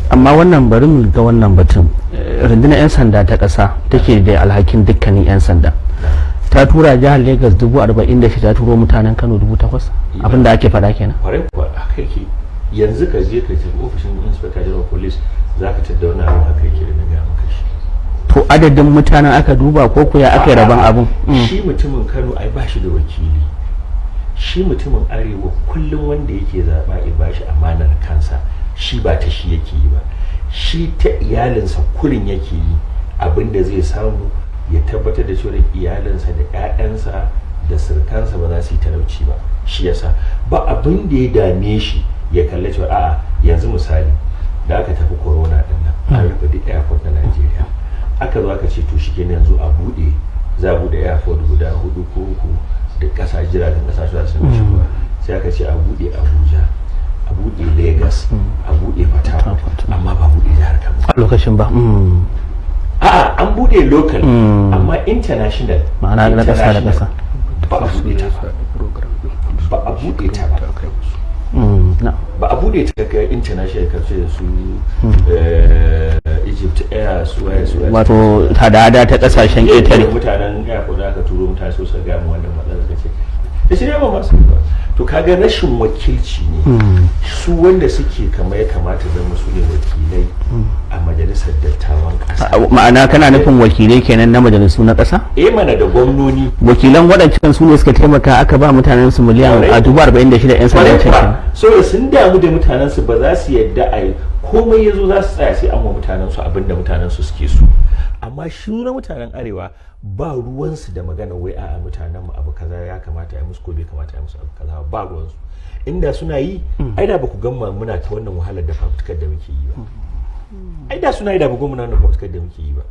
amma wannan bari mu ga wannan batun rundunar 'yan sanda ta ƙasa take da alhakin dukkanin 'yan sanda ta tura jihar Lagos 46,000 ta turo mutanen Kano 8,000 abinda ake faɗa kenan. Kwarai kuwa haka yake, yanzu ka je ka tafi ofishin inspector general police za ka tada wani abin haka yake da na gaya maka shi. To adadin mutanen aka duba ko kuya aka yi rabon abin? Shi mutumin Kano ai ba shi da wakili, shi mutumin Arewa kullum wanda yake zaɓa ya ba shi amanar kansa, shi ba ta shi yake yi ba, shi ta iyalinsa kurin yake yi abin da zai samu ya tabbatar da cewa iyalinsa da 'ya'yansa da sirkansa ba za su yi talauci ba. Shi yasa ba abin da ya dame shi ya kalli cewa a'a yanzu misali da aka tafi corona din nan an rufe duk airport na Najeriya, aka zo aka ce to shi kenan yanzu a bude, za a bude airport guda 4 ko 3 da kasa jiragen kasashe za su shigo, sai aka ce a bude Abuja, a bude Lagos, a bude Port Harcourt, amma ba bude jihar Kano a lokacin ba. a'a an bude local amma international ma'ana na ƙasa da ƙasa ba a bude ta ba a bude ta ba ba a bude ta ga international kace su Egypt Air su wato hada-hada ta ƙasashen ƙetare. mutanen airport aka turo mutane so su ga mu wannan matsalar suka ce da shi ne ba masu ba. To kaga rashin wakilci ne, su wanda suke ya kamata zama su ne wakilai a majalisar dattawan ƙasa. Ma'ana kana nufin wakilai kenan na majalisu na ƙasa? Mana da gwamnoni. Wakilan waɗancan su ne suka taimaka aka ba mutanen su miliyan a 46,000 'yan sanda cikin. So sun damu da mutanen su ba za su yadda a yi komai ya zo za su tsaya sai an wa mutanen su abinda mutanen su suke so. Amma shi na mutanen Arewa ba ruwansu da magana wai a mutanen mu abu kaza ya kamata ya musu ko bai kamata ya musu abu kaza ba ruwansu. Inda suna yi ai da ba ku gama muna ta wannan wahalar da fafutukar da muke yi ba. Ai da suna yi da ba ku gama muna wannan fafutukar da muke yi ba.